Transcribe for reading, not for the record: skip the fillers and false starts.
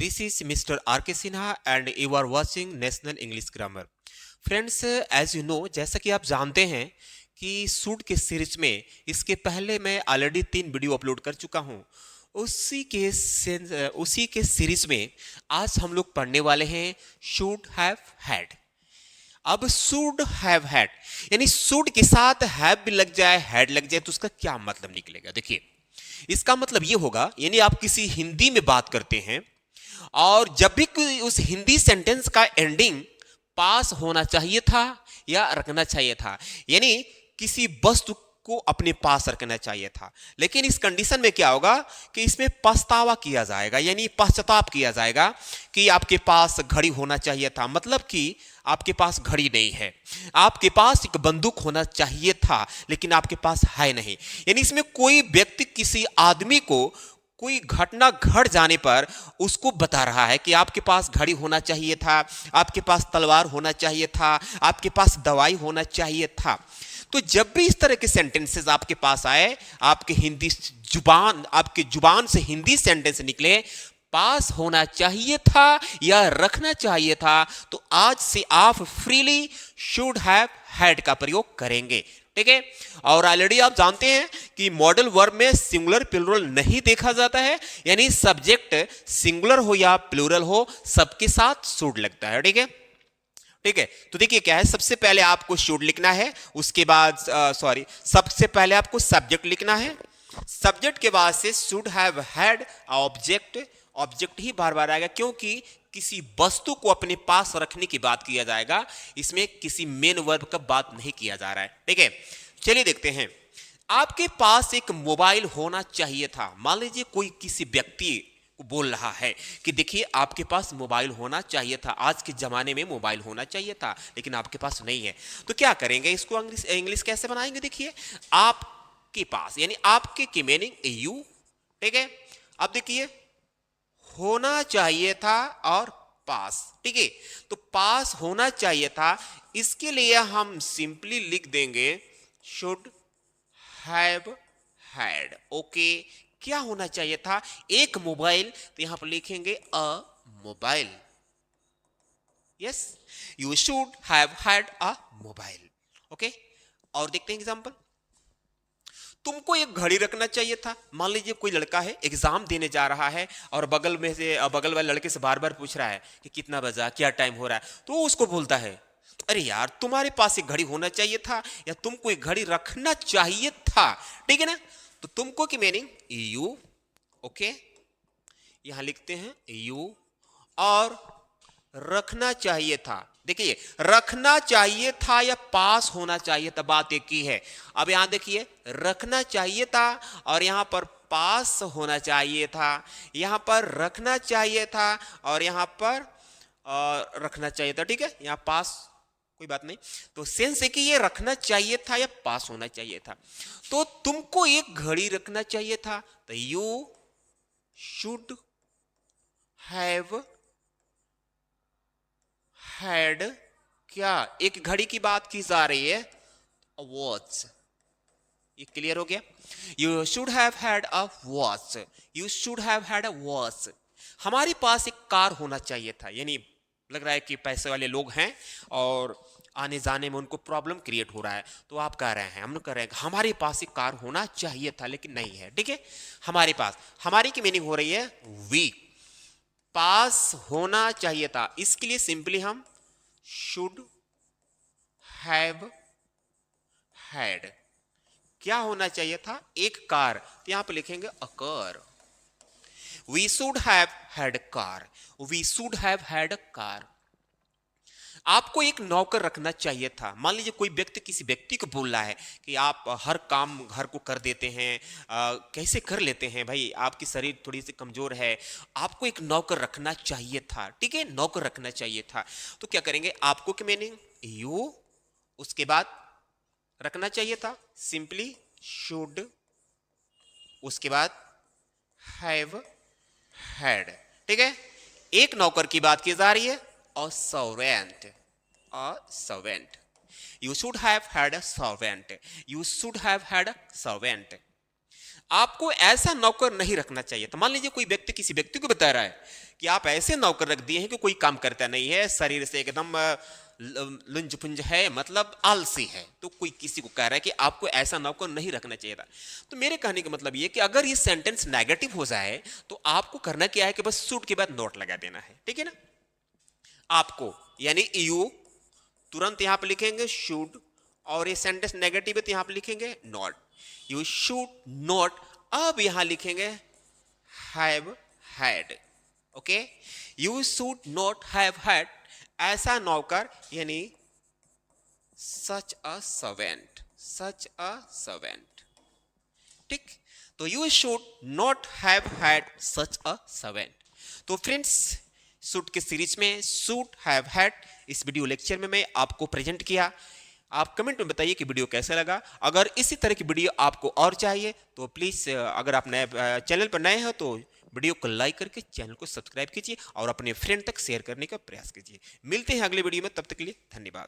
This is Mr. R.K. Sinha and you are watching National English Grammar. Friends as you know जैसा कि आप जानते हैं कि सूट के सीरीज में इसके पहले मैं ऑलरेडी 3 वीडियो अपलोड कर चुका हूं। उसी के सीरीज में आज हम लोग पढ़ने वाले हैं शुड हैव हैड। अब शुड हैव हैड यानी शुड के साथ हैव भी लग जाए हैड लग जाए तो उसका क्या मतलब निकलेगा। देखिए इसका मतलब ये होगा यानी आप किसी हिंदी में बात करते हैं और जब भी उस हिंदी सेंटेंस का एंडिंग पास होना चाहिए था या रखना चाहिए था, यानी किसी वस्तु को अपने पास रखना चाहिए था, लेकिन इस कंडीशन में क्या होगा कि इसमें पछतावा किया जाएगा यानी पश्चाताप किया जाएगा कि आपके पास घड़ी होना चाहिए था, मतलब कि आपके पास घड़ी नहीं है। आपके पास एक बंदूक होना चाहिए था लेकिन आपके पास है नहीं। यानी इसमें कोई व्यक्ति किसी आदमी को कोई घटना घट जाने पर उसको बता रहा है कि आपके पास घड़ी होना चाहिए था, आपके पास तलवार होना चाहिए था, आपके पास दवाई होना चाहिए था। तो जब भी इस तरह के सेंटेंसेस आपके पास आए, आपके जुबान से हिंदी सेंटेंस निकले पास होना चाहिए था या रखना चाहिए था, तो आज से आप फ्रीली शुड हैव हैड का प्रयोग करेंगे। ठीक है, और ऑलरेडी आप जानते हैं कि मॉडल वर्ब में सिंगुलर प्लूरल नहीं देखा जाता है, यानी सब्जेक्ट सिंगुलर हो या प्लूरल हो सबके साथ शुड लगता है। ठीक है, ठीक है। तो देखिए क्या है, सबसे पहले आपको शुड लिखना है, उसके बाद सबसे पहले आपको सब्जेक्ट लिखना है, सब्जेक्ट के बाद से शुड हैव हैड ऑब्जेक्ट ही बार बार आएगा क्योंकि किसी वस्तु को अपने पास रखने की बात किया जाएगा, इसमें किसी मेन वर्ब का बात नहीं किया जा रहा है। ठीक है, चलिए देखते हैं। आपके पास एक मोबाइल होना चाहिए था। मान लीजिए कोई किसी व्यक्ति को बोल रहा है कि देखिए आपके पास मोबाइल होना चाहिए था, आज के जमाने में मोबाइल होना चाहिए था लेकिन आपके पास नहीं है, तो क्या करेंगे, इसको इंग्लिश कैसे बनाएंगे। देखिए आपके पास यानी आपके की मीनिंग यू। ठीक है, अब देखिए होना चाहिए था और पास। ठीक है, तो पास होना चाहिए था, इसके लिए हम सिंपली लिख देंगे शुड हैव हैड। ओके, क्या होना चाहिए था, एक मोबाइल, तो यहां पर लिखेंगे अ mobile. Yes, you should have had a mobile. Okay, और देखते हैं एग्जांपल। तुमको एक घड़ी रखना चाहिए था। मान लीजिए कोई लड़का है एग्जाम देने जा रहा है और बगल वाले लड़के से बार बार पूछ रहा है कि कितना बजा, क्या टाइम हो रहा है, तो वो उसको बोलता है अरे यार तुम्हारे पास एक घड़ी होना चाहिए था या तुमको एक घड़ी रखना चाहिए था। ठीक है ना, तो तुमको की मीनिंग यू। ओके, यहां लिखते हैं यू, और रखना चाहिए था। देखिए रखना चाहिए था या पास होना चाहिए था, बात एक ही है। अब यहां देखिए रखना चाहिए था और यहां पर पास होना चाहिए था, यहां पर रखना चाहिए था और यहां पर रखना चाहिए था। ठीक है, यहां पास कोई बात नहीं, तो सेंस है कि ये रखना चाहिए था या पास होना चाहिए था। तो तुमको एक घड़ी रखना चाहिए था, तो यू शुड हैव हैड, क्या एक घड़ी की बात की जा रही है, वॉच। ये क्लियर हो गया, you should have had a watch, you should have had a watch. हमारे पास एक कार होना चाहिए था, यानी लग रहा है कि पैसे वाले लोग हैं और आने जाने में उनको प्रॉब्लम क्रिएट हो रहा है, तो आप कह रहे हैं, हम लोग कह रहे हैं हमारे पास एक कार होना चाहिए था लेकिन नहीं है। ठीक है, हमारे पास, हमारी की मीनिंग हो रही है वी, पास होना चाहिए था, इसके लिए सिंपली हम शुड हैव हैड, क्या होना चाहिए था, एक कार, तो यहां पर लिखेंगे a car. We should have had car, we should have had a car. आपको एक नौकर रखना चाहिए था। मान लीजिए कोई व्यक्ति किसी व्यक्ति को बोल रहा है कि आप हर काम घर को कर देते हैं, कैसे कर लेते हैं भाई, आपकी शरीर थोड़ी सी कमजोर है, आपको एक नौकर रखना चाहिए था। ठीक है, नौकर रखना चाहिए था, तो क्या करेंगे, आपको की मीनिंग यू, उसके बाद रखना चाहिए था सिंपली शुड, उसके बाद हैव हैड। ठीक है, एक नौकर की बात की जा रही है, a servant, a servant, you should have had a servant, you should have had a servant. आपको ऐसा नौकर नहीं रखना चाहिए था। मान लीजिए कोई व्यक्ति किसी व्यक्ति को बता रहा है कि आप ऐसे नौकर रख दिए हैं कि कोई काम करता नहीं है, शरीर से एकदम लुंज पुंज है, मतलब आलसी है, तो कोई किसी को कह रहा है कि आपको ऐसा नौकर नहीं रखना चाहिए था। तो मेरे कहने का मतलब ये कि अगर ये सेंटेंस नेगेटिव हो जाए तो आपको करना क्या है कि बस शुड के बाद नॉट लगा देना है, ठीक है ना। आपको यानी यू तुरंत यहां पर लिखेंगे शुड, और ये सेंटेंस नेगेटिव है तो यहां पर लिखेंगे नॉट। यू शुड नॉट, अब यहां लिखेंगे have had. Okay, you should not have had ऐसा नौकर, यानी सच a servant, such a servant, ठीक। तो you should not have had such a servant. तो फ्रेंड्स, शुड के सीरीज में शुड हैव हैड इस वीडियो लेक्चर में मैं आपको प्रेजेंट किया। आप कमेंट में बताइए कि वीडियो कैसा लगा। अगर इसी तरह की वीडियो आपको और चाहिए तो प्लीज़, अगर आप नए चैनल पर नए हो तो वीडियो को लाइक करके चैनल को सब्सक्राइब कीजिए और अपने फ्रेंड तक शेयर करने का प्रयास कीजिए। मिलते हैं अगले वीडियो में, तब तक के लिए धन्यवाद।